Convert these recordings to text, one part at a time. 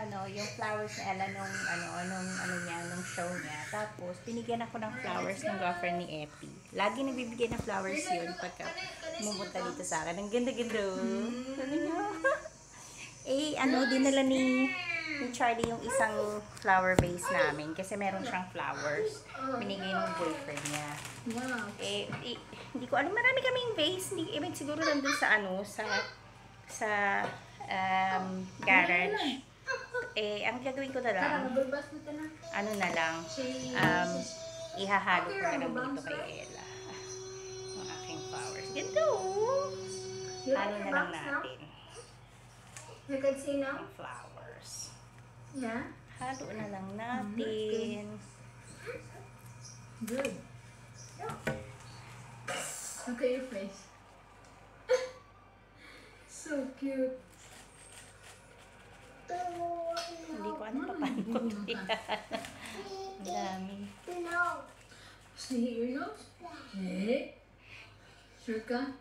yung flowers ni Ella nung show niya. Tapos, binigyan ako ng flowers ng girlfriend ni Epi. Lagi nagbibigay ng flowers yun pagka pumunta dito sa akin. Ang ganda-ganda. Ano niya? Dinala ni Charlie yung isang flower vase namin kasi meron siyang flowers. Binigay ng boyfriend niya. Wow. Hindi ko alam, marami kaming vase. Hindi, siguro nandun sa garage. Ang gagawin ko na lang, na lang, ihahalo ko na lang dito kay Ella. Ang aking flowers. Ganda oh! Halo na lang natin. You can see now? Ang flowers. Yeah. Halo na lang natin. Good. Look at your face. So cute. Hindi ko alam pa paano ko ito yan. Ang dami. See your nose? Hey. Sure ka?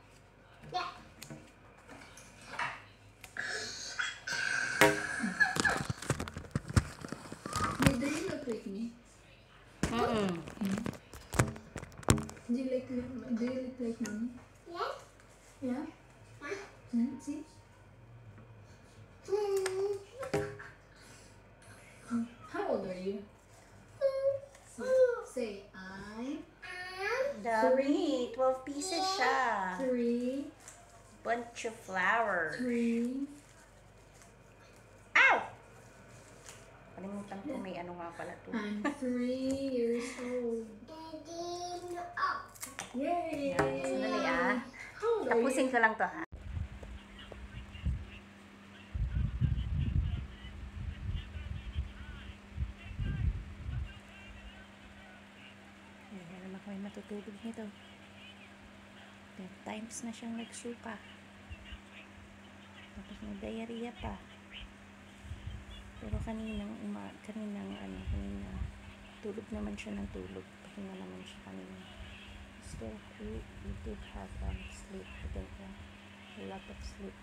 Do you look like me? Do you look like mommy? Yeah? See? How old are you? Say I'm Dami. 12 pieces siya. 3. Bunch of flowers. 3. Ow! Kalimutan ko may ano nga pala to. I'm 3 years old. Yay! Sandali ah. How old are Tapusin you? ko lang to ha. Hindi na naman kami matutulog nito. 10 times na siyang nagsuka. Tapos may diarrhea pa. Pero kanina tulog naman siya ng tulog. Pahinga naman siya kanina. Still, we did have sleep. We did a lot of sleep.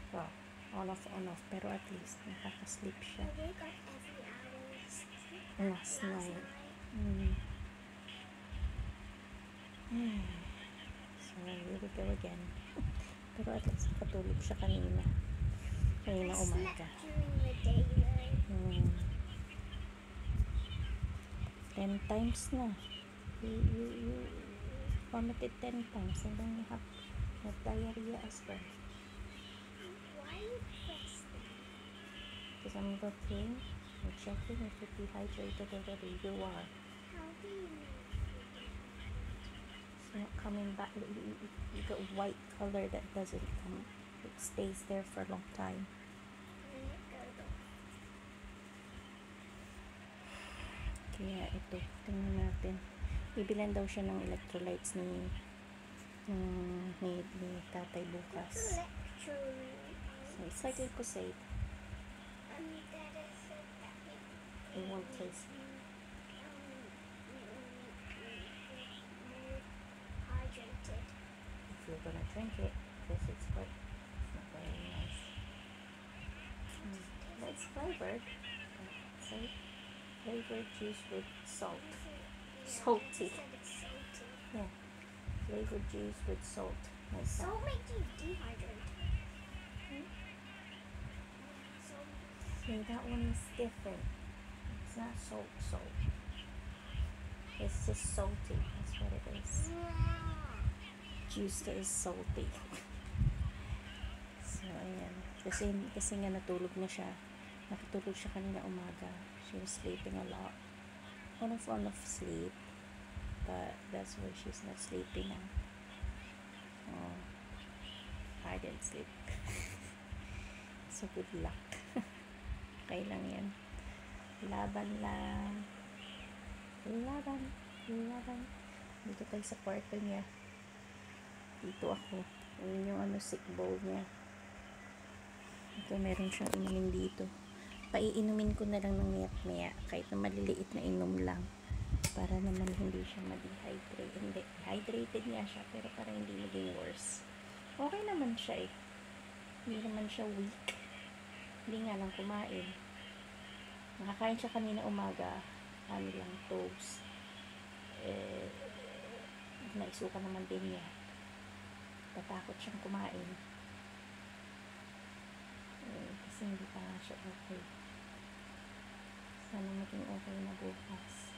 Well, on off. Pero at least, nakaka-sleep siya. Last night. So, we will go again. Pero at least, nakatulog siya kanina. Kanina umaga. 10 times na. You vomited 10 times and then you have diarrhea as well. Why you press that? Because I'm looking, I'm checking if you're dehydrated already. You are. How do you know? It's not coming back. You got white color that doesn't come. It stays there for a long time. And it goes off. Kaya ito, tingnan natin. Bibilan daw siya ng electrolytes ni tatay bukas. So it's like Lucozade. It won't taste. Hydrated. If you're gonna drink it, because it's not very nice. That's flavored. Say flavored juice with salt. Salty. Yeah. Flavored juice with salt. Like that. Salt makes you dehydrate. See, that one is different. It's not salt. It's just salty. That's what it is. Juice that is salty. So, ayan. Kasi nga natulog na siya. Nakatulog siya kanina umaga. She was sleeping a lot. On off sleep. But that's why she's not sleeping now. Oh, I didn't sleep. So, good luck. Okay lang yan. Laban lang. Laban. Dito tayo sa kwarto niya. Dito ako. Ayun yung sick bowl niya. Ito, meron siyang inumin dito. Paiinumin ko na lang ng maya-maya. Kahit na maliliit na inom lang. Para naman hindi siya ma-dehydrate. Hindi. Hydrated niya siya. Pero para hindi maging worse. Okay naman siya eh. Hindi naman siya weak. Hindi nga lang kumain. Nakakain siya kanina umaga. Ano lang, toast. Naisuka naman din niya. Tatakot siyang kumain. Kasi hindi pa nga siya okay. Sana maging okay na bukas.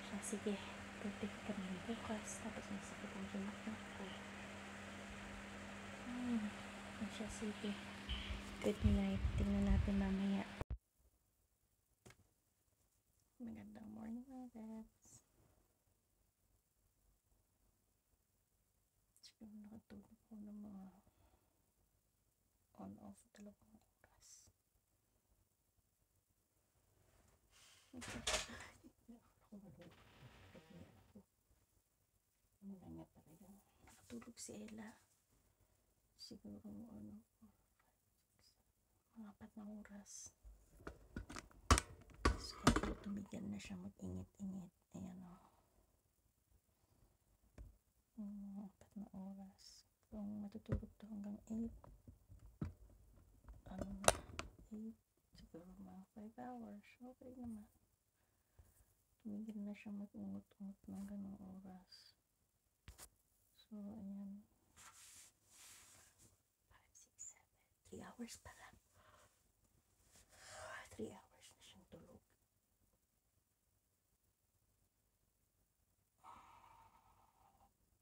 Siya, sige. Birthday ko pa naman bukas. Tapos masakit ang kinaknak ko. Siya, sige. Good night. Tingnan natin mamaya. Magandang morning, mga bebs. Siguro nakatulog ko ng mga on-off 2 oras. Wala nga talaga. Nakatulog si Ella. Siguro mga 4 oras. So, tumigil na siya mag-ingit-ingit. Ayan o. 4 oras. Kung matutulog to hanggang 8, ano na, 8, siguro mga 5 hours. Okay naman. Tumigil na siya mag-ungot-ungot ng ganong oras. So, ayan. 5, 6, 7. 3 hours pala. 3 hours na siyang tulog.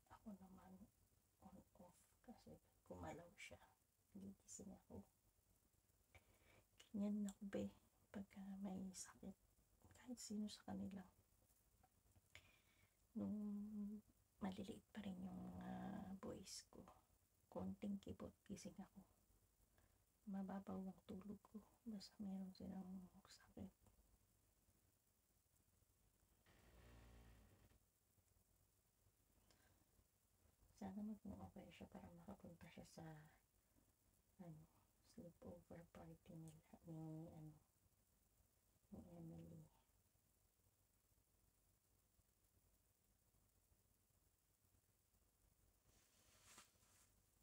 Ako naman on-off kasi kumalaw siya. Gigising ako. Ganyan ako be. Pagka may sakit. Kahit sino sa kanila. Nung maliliit pa rin yung boys ko. Konting kibot, gising ako. Mababaw ang tulog ko. Basta meron silang sakit. Sana maging okay siya para makapunta siya sa sleepover party nila ni Emily.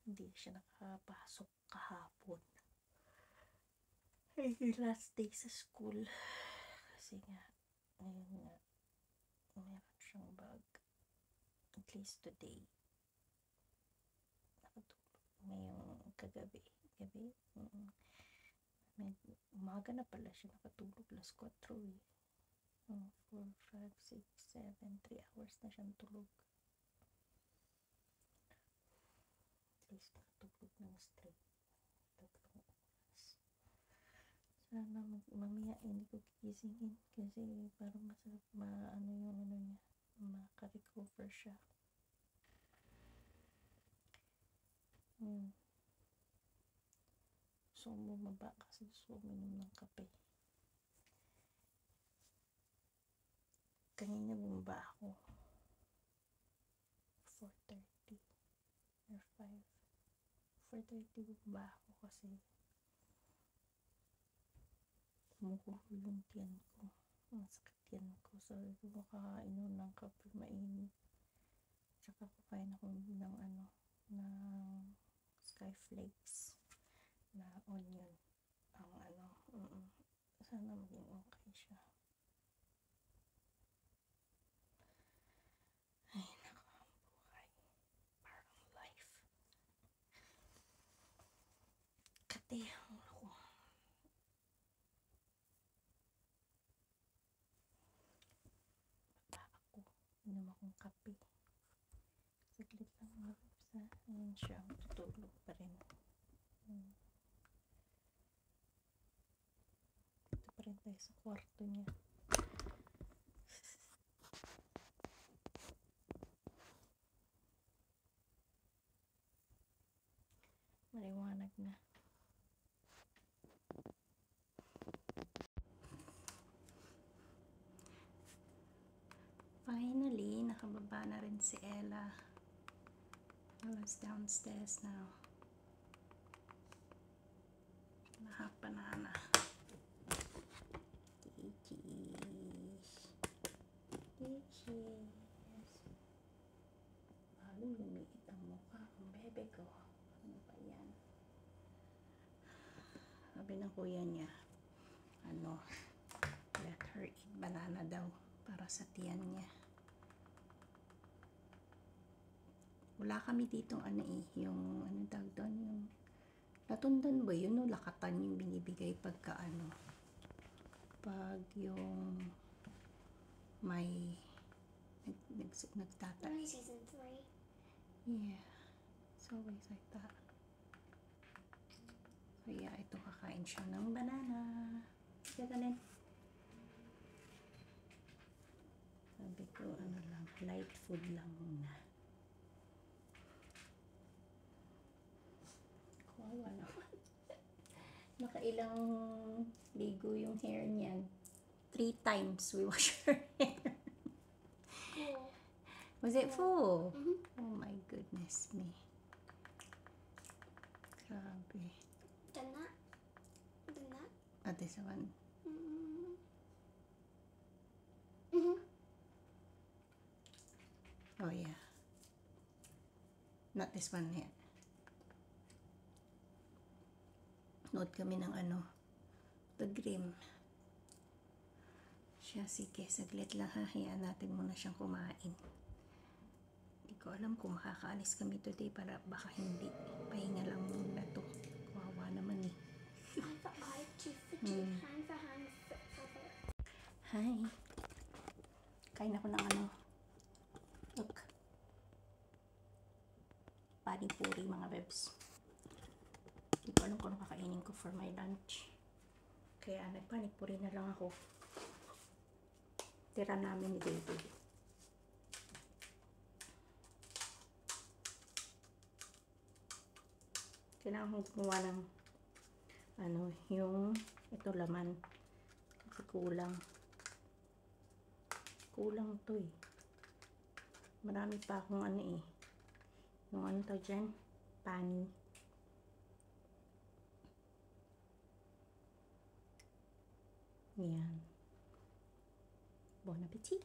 Hindi siya nakapasok kahapon. Ay, last day sa school. Kasi nga, ngayon nga, meron siyang bag. At least today. Nakatulog. Ngayong kagabi. Gabi? Umaga na pala siya nakatulog. Alas 4 eh. 4, 5, 6, 7, 3 hours na siyang tulog. At least nakatulog ng straight. 3 oras. Sana mamaya hindi ko gigisingin kasi parang masarap niya, maka-recover siya. So, bumaba kasi uminom ng kape. Kanina bumaba ako 4:30 or 5. 4:30 bumaba ako kasi kumukulo yung tiyan ko. Masakit tiyan ko. So, kumakain ng kape mainit. Tsaka kukain ako ng skyflakes na onion. Sana maging okay siya. Ay, nako, buhay. Parang life. Kati, ako. Baba ako. Inom akong kape. Saglit lang mga bibsa. Ayan siya. Tutulog pa rin. Dito pa rin tayo sa kwarto niya. Maliwanag na. Finally, nakababa na rin si Ella. Ella's downstairs now. Banana. Lalong lumiit ang mukha ng bebe ko. Ano ba yan? ng kuya niya, let her eat banana daw para sa tiyan niya. Wala kami dito yung tawag doon, yung latundan ba yun, o lakatan yung binibigay pagka pag yung may nagtata. Only season 3. Yeah, it's always like that. So yeah, ito kakain siya ng banana. Gaganin. Sabi ko, lang, light food lang muna. Kawawa naman. Nakailang ligo yung hair niyan. 3 times we wash her hair. Cool. Was it full? Mhm. Oh my goodness me. Grabe. Done that. Done that. At this one. Mhm. Oh yeah. Not this one yet. Nood kami ng The Grimm. Siya, sige, saglit lang ha. Hayaan natin muna siyang kumain. Hindi ko alam kung makakaalis kami today para baka hindi. Pahinga lang muna to. Kawawa naman eh. Hand for eye, tooth for tooth, hand for hand, foot for foot. Hi. Kain ako ng Look. Panipuri mga bebs. Hindi ko alam kung ano kakainin ko for my lunch. Kaya nagpanipuri na lang ako. Tira namin ni David. Kailangan kong gumawa ng yung ito laman. Kasi kulang to eh. Marami pa akong yung to dyan, pani. Yan. Bon appetit!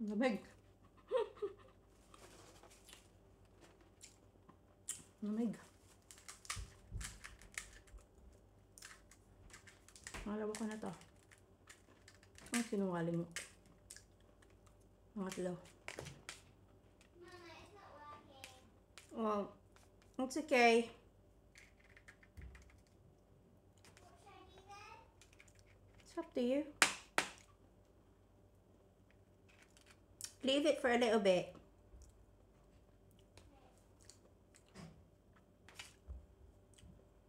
Lamig. Lamig. Malawa ko na to. Ang sinungaling mo. Mga tilo. Mama, it's not working. Well, it's okay. What should I do then? It's up to you. Leave it for a little bit.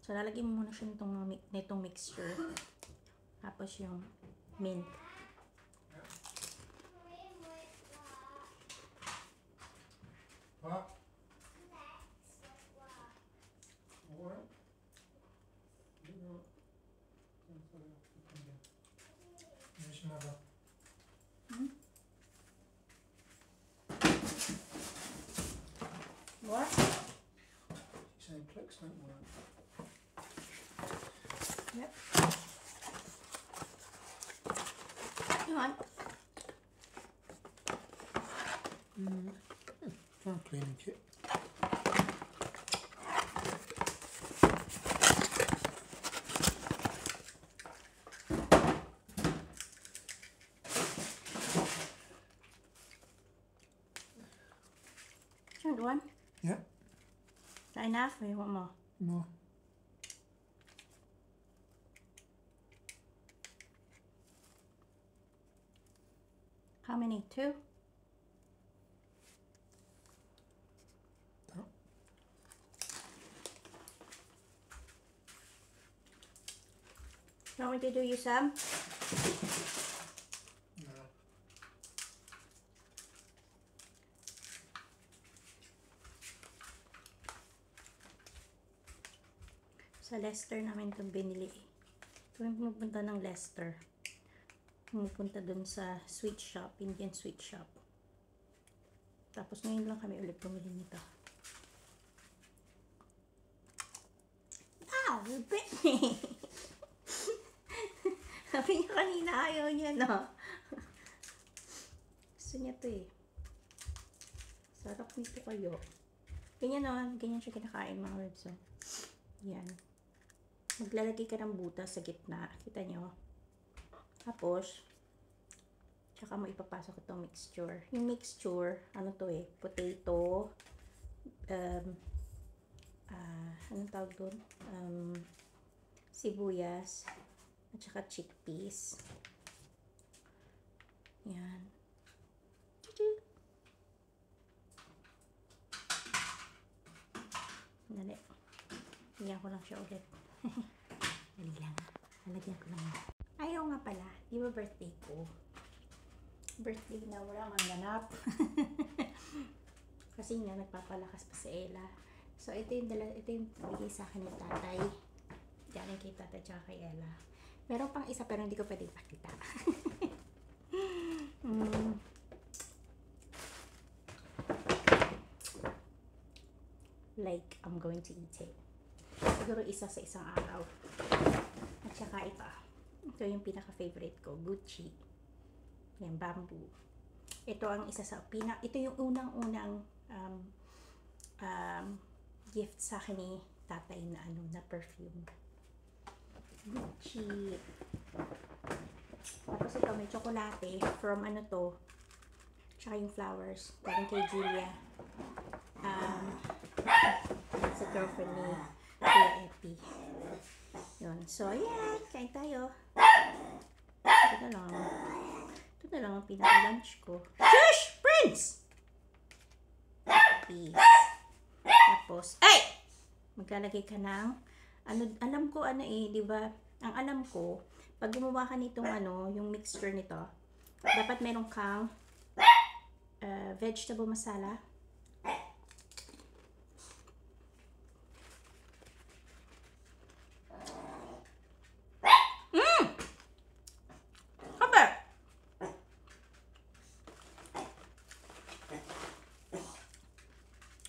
So, lalagyan mo muna siya nitong mixture. Tapos yung mint. What? Lex, what? What? There's another. What? You say clicks don't work. Yep. Come on. Dry cleaning kit. Good one. Yeah. Is that enough or you want more? More. How many? 2? Oh. You want me to do you some? No. Sa Leicester namin itong binili. Tuwing pumunta ng Leicester, pumupunta dun sa sweet shop, Indian sweet shop. Tapos ngayon lang kami ulit bumili nito. Malupit. Sabi niya kanina ayaw niya, no? Gusto niya to eh. Sarap nito kayo. Ganyan no, ganyan siya kinakain mga loves. So, yan. Maglalagay ka ng butas sa gitna. Kita nyo? Tapos, tsaka mo ipapasok itong mixture. Yung mixture, ano to eh? Potato, anong tawag doon? Sibuyas, at saka chickpeas. Yan. Dali. Lagyan ko lang siya ulit. Dali lang. Lalagyan ko lang. Ayaw nga pala. Di ba birthday ko? Birthday na wala mang ganap. Kasi nga nagpapalakas pa si Ella. So ito yung bigay sa akin ni tatay. Galing kay tatay tsaka kay Ella. Meron pang isa pero hindi ko pwede ipakita. Like, I'm going to eat it. Siguro isa sa isang araw. At saka ito. Ito yung pinaka-favorite ko. Gucci. Yan, bamboo. Ito ang isa sa ito yung unang-unang gift sa akin ni tatay na na perfume. Gucci. Tapos ito may tsokolate from tsaka yung flowers. Galing kay Julia. Sa girlfriend ni Kuya Epi. Yun. So, ayan. Kain tayo. Ito na lang. Ito na lang ang pinaka-lunch ko. Shush! Prince! Peace. Tapos, ay! Maglalagay ka ng, alam ko di ba? Ang alam ko, pag gumawa ka nitong yung mixture nito, dapat meron kang vegetable masala.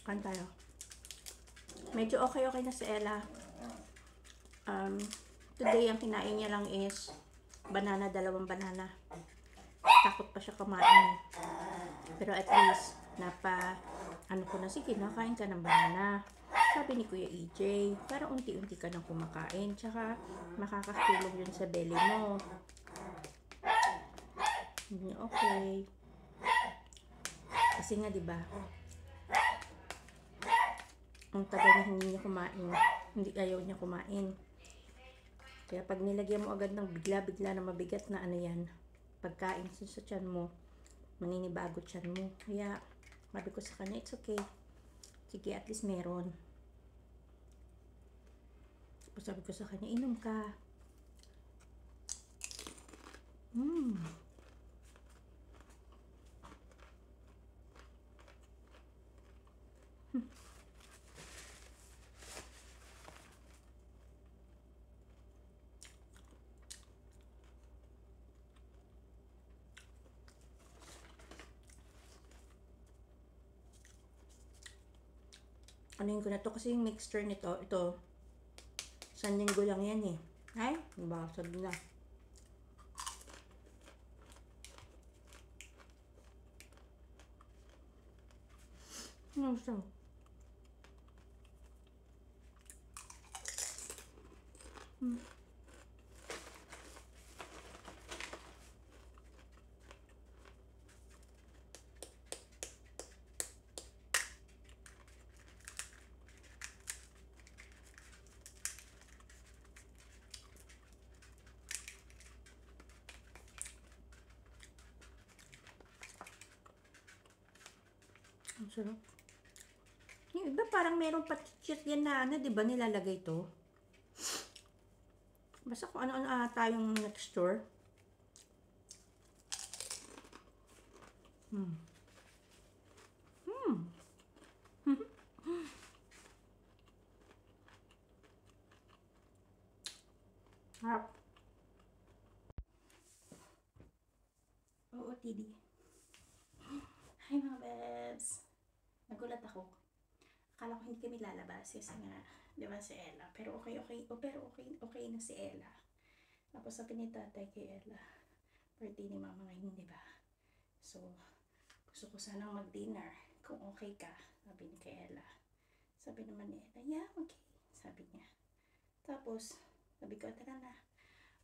Kan tayo. Medyo okay na si Ella. Today ang kinain niya lang is banana, 2 banana. Takot pa siya kumain. Pero at least ko na, sige, nakain ka ng banana. Sabi ni Kuya EJ, para unti-unti ka nang kumakain. Tsaka makakatulong yun sa belly mo. Okay. Kasi nga, diba, ang tagal niya hindi niya kumain. Hindi ayaw niya kumain. Kaya pag nilagyan mo agad ng bigla-bigla na mabigat na yan, pagkain sa tiyan mo, maninibago tiyan mo. Kaya, sabi ko sa kanya, it's okay. Sige, at least meron. Tapos sabi ko sa kanya, inom ka. Anuin ko na to kasi yung mixture nito, ito, 1 linggo lang yan eh. Ay, basag na. Ano siya? Ang sarap. Yung iba parang meron pa-cheat yan na di ba nilalagay to? Basta kung ano-ano ata yung texture. Harap. OOTD. Hi mga bebs. Nagulat ako. Akala ko hindi kami lalabas kasi nga Di ba si Ella? Pero okay na si Ella. Tapos sabi ni tatay kay Ella, birthday ni mama ngayon, di ba? So, gusto ko sanang mag-dinner. Kung okay ka, sabi ni kay Ella. Sabi naman ni Ella, yeah, okay. Sabi niya. Tapos, sabi ko, tara na.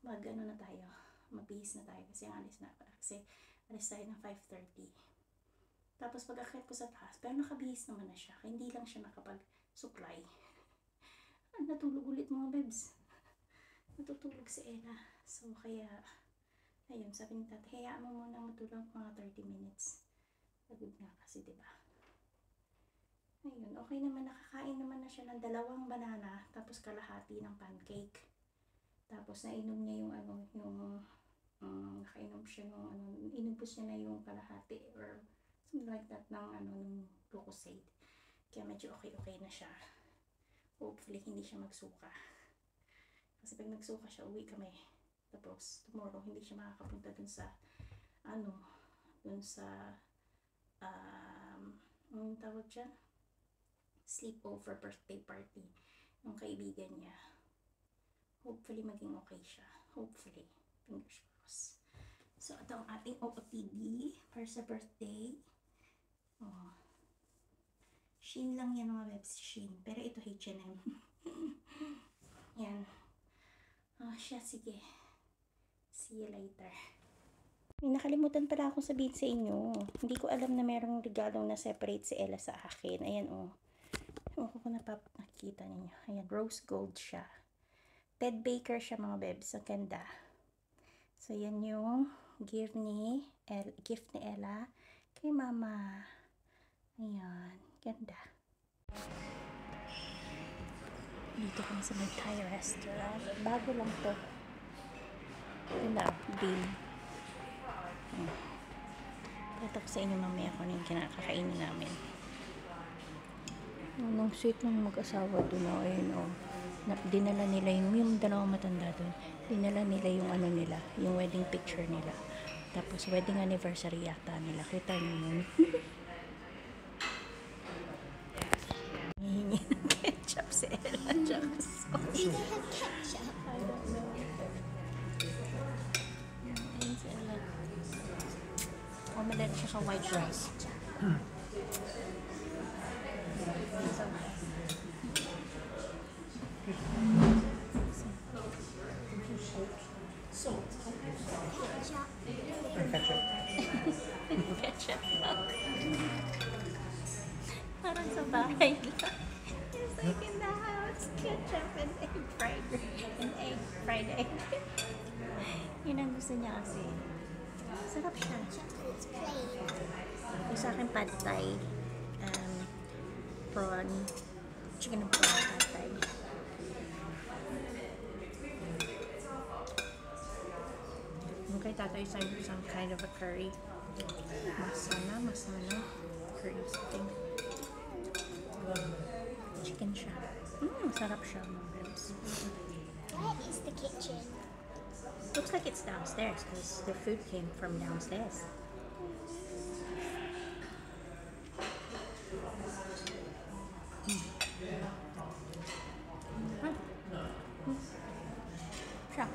Mag-ano na tayo. Mabihis na tayo. Kasi alis na. Kasi alis tayo ng 5:30. Tapos pag-akit ko sa taas, pero nakabihis naman na siya. Kaya hindi lang siya nakapag-supply. Natulog ulit mga bebs. Natutulog si Ella. So, kaya, ayun, sabi ni tatay, hayaan mo muna matulog mga 30 minutes. Pagod nga kasi, diba? Ayun, okay naman, nakakain naman na siya ng 2 banana, tapos kalahati ng pancake. Tapos, nainom niya yung nakainom siya ng, inubos niya na yung kalahati, or something like that, ng Lucozade. Kaya medyo okay na siya. Hopefully, hindi siya magsuka. Kasi pag nagsuka siya, uwi kami. Tapos, tomorrow, hindi siya makakapunta dun sa, anong tawag dyan? Sleepover birthday party ng kaibigan niya. Hopefully, maging okay siya. Hopefully. Fingers crossed. So, ito ang ating OOTD para sa birthday. Oh. Shein lang yan mga webs. Shein. Pero ito H&M. Yan. Oh, siya. Sige. See you later. May nakalimutan pala akong sabihin sa inyo. Hindi ko alam na merong regalong na separate si Ella sa akin. Ayan o. Ewan ko kung nakikita ninyo. Ayan. Rose gold siya. Ted Baker siya mga bebs. Ang ganda. So, yan yung gift ni Ella kay mama. Ayan. Ganda. Dito kami sa may Thai restaurant. Bago lang to. Ganda. Bean. Pata ko sa inyo mamaya kung ano yung kinakakainin namin. Nung sweet ng mag-asawa doon. Ayun o. Dinala nila yung dalawang matanda doon. Dinala nila yung nila. Yung wedding picture nila. Tapos wedding anniversary yata nila. Kita nyo yun. Hihingi ng ketchup si Ella. Tsaka sauce. Do they have ketchup? I don't know. Ayun si Ella. Omelette siya ka white rice. Salt. Ketchup. And ketchup. Ketchup lang. Parang sa bahay lang. It's like in the house. Ketchup and fried egg. Yun ang gusto niya kasi. Sarap siya. Chocolate's plain. Yung sa akin pad thai. Prawn. Chicken and prawn pad thai. Okay, tatay some kind of a curry. Masana. Curry thing. Chicken siya. Sarap siya mga ribs. Where is the kitchen? Looks like it's downstairs because the food came from downstairs. Siya.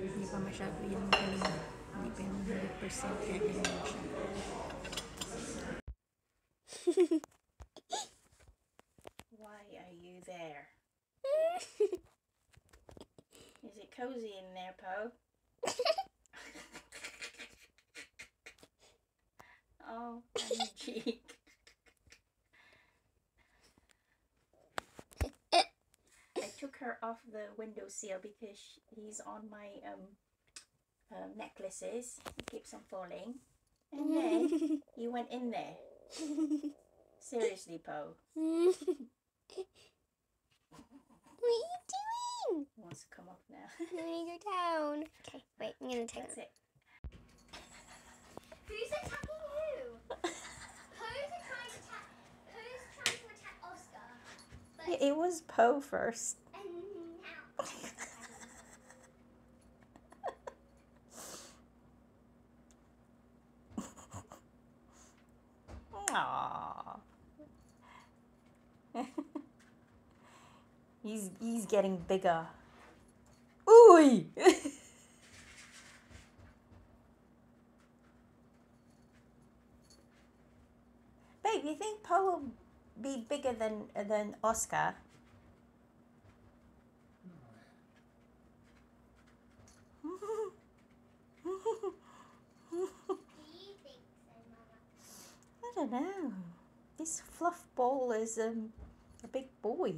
Hindi pa masyado yung galing. Hindi pa yung 100% kaya ganyan siya. Why are you there? Is it cozy in there, Po? Oh, funny cheek. I took her off the windowsill because he's on my necklaces. He keeps on falling. And then he went in there. Seriously, Po. What are you doing? He wants to come off now. I'm gonna go down. Okay, wait, I'm gonna take That's it. Who's attacking who? Who's trying to attack Oscar? But It was Po first. and now. Aww. He's getting bigger. Ooh! Babe, you think Poe will be bigger than Oscar? I don't know. This fluff ball is a big boy.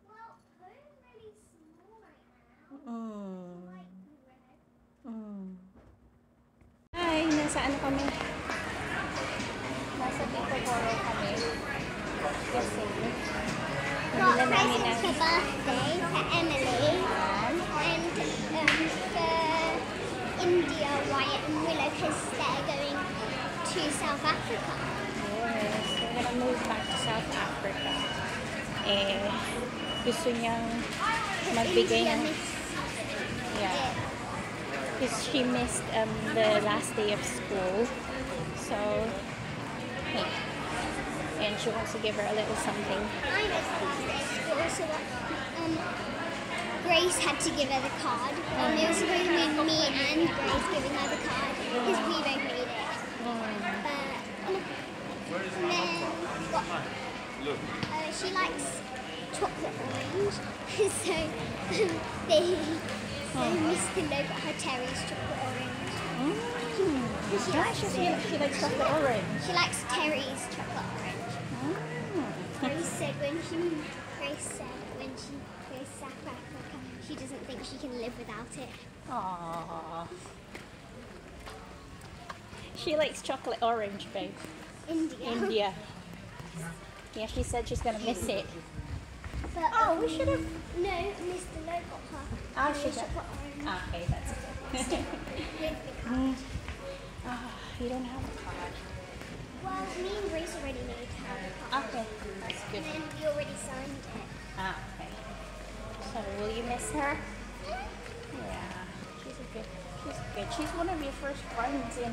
Well, Poe's really small right now. Hi, nasa ano kami? Nasa Peterboro kami. Kasi Got nabila namin presents for birthday for Emily and for India, Wyatt and Willow because they're going to South Africa. Yes, we're gonna move back to South Africa. Eh, gusto niyang magbigay India ng... missed Yeah. it. Because she missed the last day of school. So, hey. And she wants to give her a little something. I missed last day of school, so Grace had to give her the card. It was supposed to be me and Grace giving her the card because we both made it. She likes chocolate orange, so Mr. Lowe got her Terry's chocolate orange. She likes it. She likes chocolate orange. She likes Terry's chocolate orange. Grace said when she goes to South Africa, she doesn't think she can live without it. Aww. She likes chocolate orange, babe. India. Yeah, she said she's gonna miss it. But, Oh, we should have. No, Mr. Lowe got her Oh, Terry's she got. chocolate orange. Okay, that's okay. With the card. You don't have a card. Well, me and Grace already made her a card. Okay, that's good. And then we already signed it. Okay. So, will you miss her? Yeah, she's good. She's one of your first friends in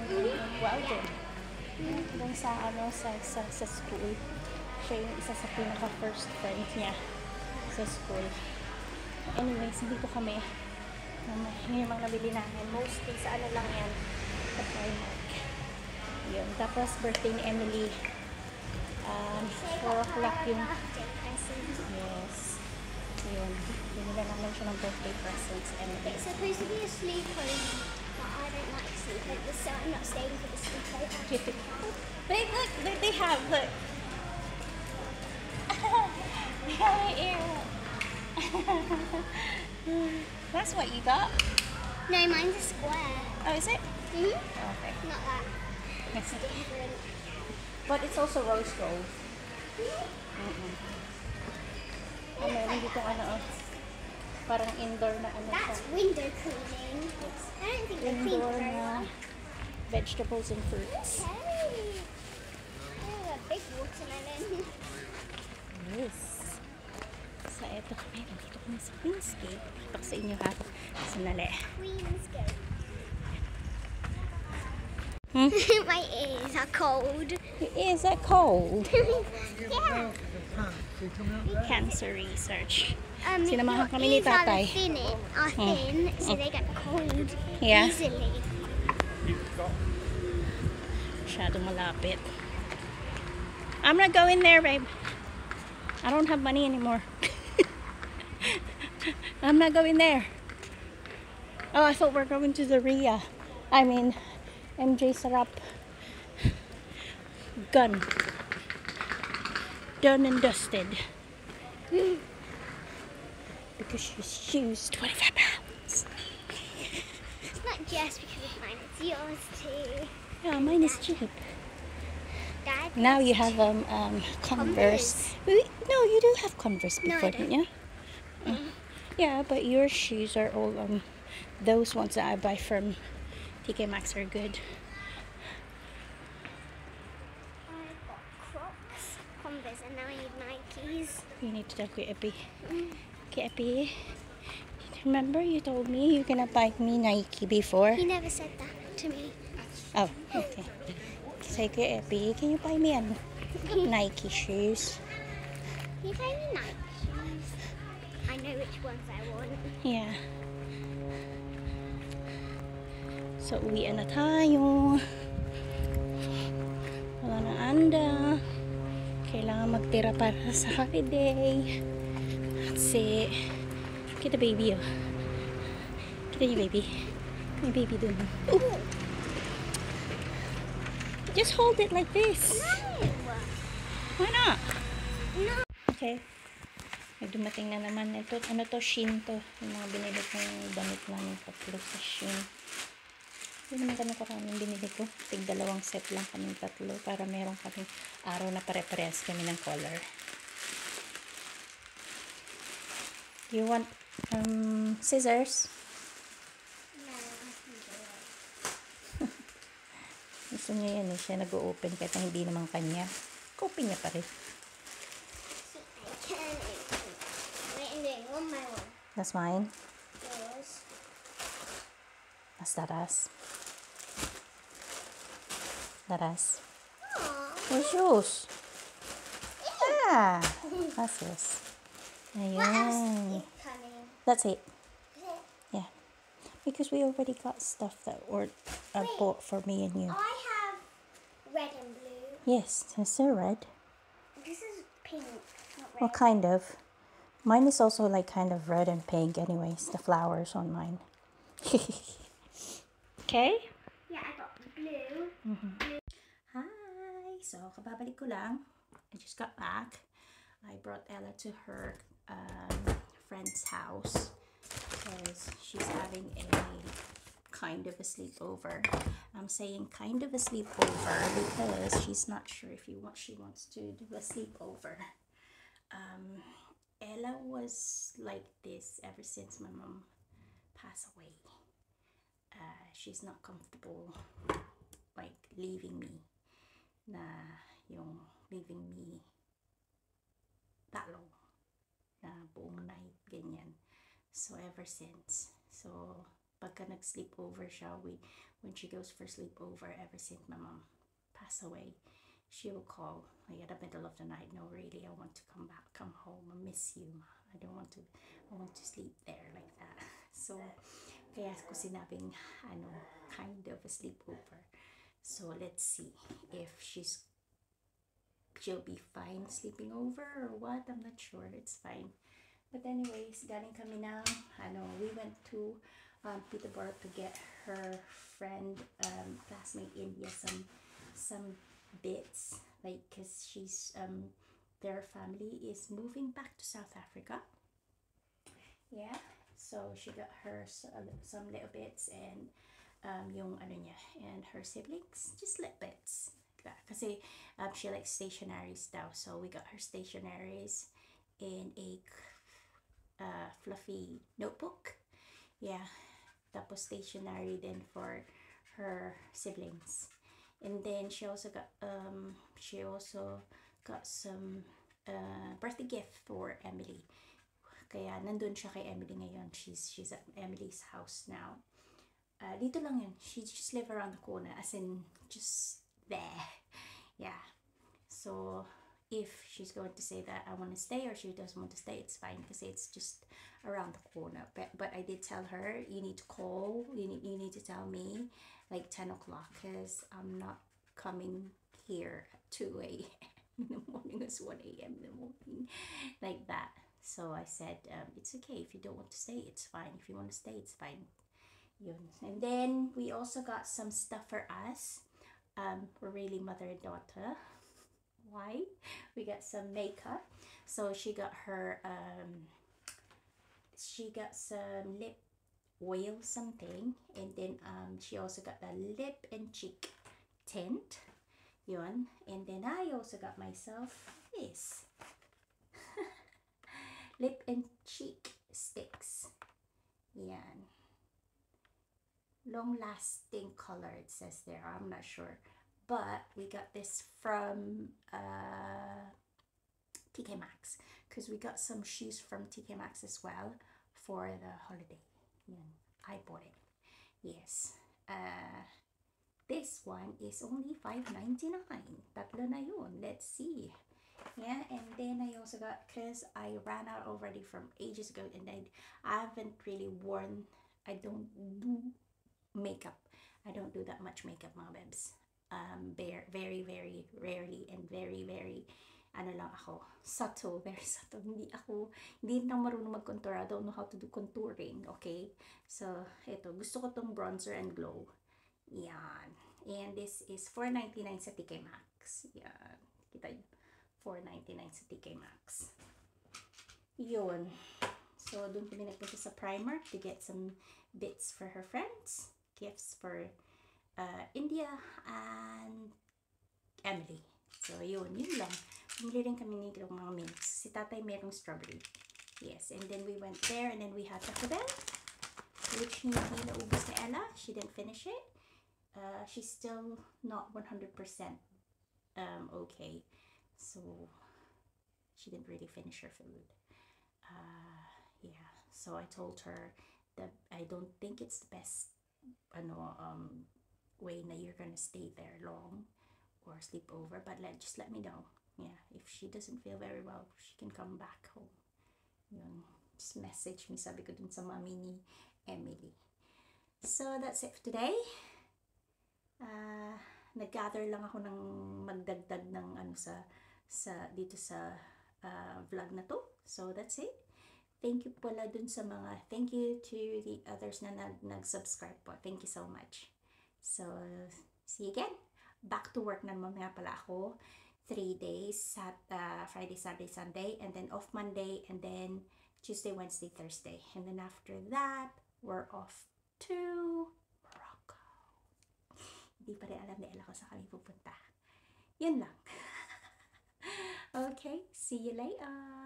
Weldon. Doon sa school. Siya yung isa sa pinaka-first friend niya sa school. Anyways, dito kami. Yun yung mga nabili namin. Mostly sa ano lang yan. Sa Primark. Yun. Tapos, birthday ni Emily. 4 o'clock yung... Birthday present. Yes. Yun. Binila namin siya ng birthday presents, Emily. It's supposed to be a sleepover, but I don't like sleepovers, so I'm not staying for the sleepover. Babe, look, they have, look. They have an ear. That's what you got? No, mine's a square. Oh, is it? Mm-hmm. Okay. Not that. It's different. But it's also rose gold. Ano, hindi ko ano, parang indoor na ano siya. That's window cleaning. Yes. I don't think they clean Indoor very na well. vegetables and fruits. Okay. Oh, a big watermelon. Yes. So, eto kami. Nandito kami sa Queensgate. Ito sa inyo ha. Sanali. Queen's Gate. Hmm? My ears are cold. Is that cold? Yeah. Cancer research. Sinamahan your kami ni ears are tatay. thin, so they get cold Yeah. easily. Masyadong malapit. I'm not going there, babe. I don't have money anymore. I'm not going there. Oh, I thought we're going to the RIA. I mean, MJ Sarap. Gun. Done and dusted. Because she's 25 pounds. It's not just because of mine, it's yours too. Yeah, mine is cheap. Dad, Now you have Converse. No, you do have Converse No, I before, don't. didn't you? Yeah, but your shoes are all those ones that I buy from TK Maxx are good. I got Crocs, Converse, and now I need Nikes. You need to talk to Epi. Okay, Epi. Remember you told me you're gonna buy me Nike before? He never said that to me. Oh, okay. Say, Epi, can you buy me a Nike shoes? You gave me night shoes. I know which ones I want. Yeah. So, uwian na tayo. Wala na anda. Kailangan magtira para sa holiday. Kasi, kita baby oh. Kita yung baby. May baby dun. Ooh. Just hold it like this. No. Why not? No. Okay. May dumating na naman. Ito, ano to? Shein to. Yung mga binili kong damit namin tatlo sa Shein. Hindi naman kami karaming binili ko. Tig dalawang set lang kaming tatlo para meron kaming araw na pare-parehas kami ng color. You want scissors? No, I can do it. Gusto niya yan eh. Siya nag-o-open kahit na hindi naman kanya. Open niya pa rin. See, I can open it. Wait, I'm doing one by one. That's mine. Yours. That's Dada's. Dada's. Aww. Where's yours? Ah, that's yours. What else Ayun. is coming? That's it. Is it? Yeah. Because we already got stuff that were Wait. bought for me and you. I have red and blue. Yes, it's still red. This is pink, not red. Well, kind of. Mine is also like kind of red and pink anyways. The flowers on mine. Okay? Yeah, I got blue. Hi! So, kababalik ko lang. I just got back. I brought Ella to her friend's house because she's having a kind of a sleepover. I'm saying kind of a sleepover because she's not sure if she wants to do a sleepover. Ella was like this ever since my mom passed away. She's not comfortable like leaving me leaving me that long na buong night ganyan. So ever since, so pagka nag-sleepover siya, when she goes for sleepover, ever since my mom passed away, she will call like at the middle of the night. No, really, I want to come home. I miss you, Ma. I want to sleep there like that. So kaya ko sinabing kind of a sleepover. So let's see if she'll be fine sleeping over or what. I'm not sure. It's fine. But anyways, galing kami na we went to Peterborough to get her friend classmate India some bits, like because she's their family is moving back to South Africa. Yeah, so she got her some little bits and yung niya and her siblings just little bits like that kasi she likes stationaries daw, so we got her stationaries in a fluffy notebook. Yeah, tapos stationery then for her siblings, and then she also got some birthday gift for Emily. Kaya nandun siya kay Emily ngayon. She's at Emily's house now. Dito lang yun. She just live around the corner, as in just there. Yeah. So if she's going to say that I want to stay or she doesn't want to stay, it's fine because it's just around the corner. But I did tell her, you need to call. You need to tell me like 10 o'clock because I'm not coming here at 2 a.m. in the morning. It's 1 a.m. in the morning, like that. So I said, it's okay if you don't want to stay. It's fine. If you want to stay, it's fine. Yun. And then we also got some stuff for us. We're really mother and daughter. Why? We got some makeup. So she got her some lip oil something, and then she also got the lip and cheek tint. Yun. And then I also got myself this lip and cheek sticks. Yan. Long lasting color, it says there. I'm not sure, but we got this from TK Maxx because we got some shoes from TK Maxx as well for the holiday. Yan. I bought it. Yes. This one is only $5.99. Tatlo na yun. Let's see Yeah, and then I also got, because I ran out already from ages ago, and I haven't really worn, I don't do makeup. I don't do that much makeup, mga bebs. Very, very rarely, and very, very, ano lang ako, subtle, very subtle. Hindi na marunong mag-contour. I don't know how to do contouring, okay? So, ito, gusto ko tong bronzer and glow. Yan. And this is $4.99 sa TK Maxx. Yan. Kita yun. $4.99 sa TK Maxx. Yun. So, doon kami nagpunta sa Primark to get some bits for her friends. Gifts for India and Emily. So, yun lang. Bumili rin kami ng mga mints. Si tatay merong strawberry. Yes, and then we went there, and then we had Taco Bell, which hindi naubos ni Ella. She didn't finish it. She's still not 100% okay. So, she didn't really finish her food. Yeah, so I told her that I don't think it's the best way na you're gonna stay there long or sleep over, but just let me know. Yeah, if she doesn't feel very well, she can come back home. Yun, just message me, sabi ko dun sa mami ni Emily. So that's it for today. Nag-gather lang ako ng magdagdag ng dito sa vlog na to. So that's it. Thank you pala dun sa mga, thank you to the others na nag-subscribe po. Thank you so much. So, see you again. Back to work na naman nga pala ako. 3 days, Friday, Saturday, Sunday, and then off Monday, and then Tuesday, Wednesday, Thursday. And then after that, we're off to Morocco. Hindi pa rin alam ni Ella ko sa kami pupunta. Yun lang. Okay, see you later.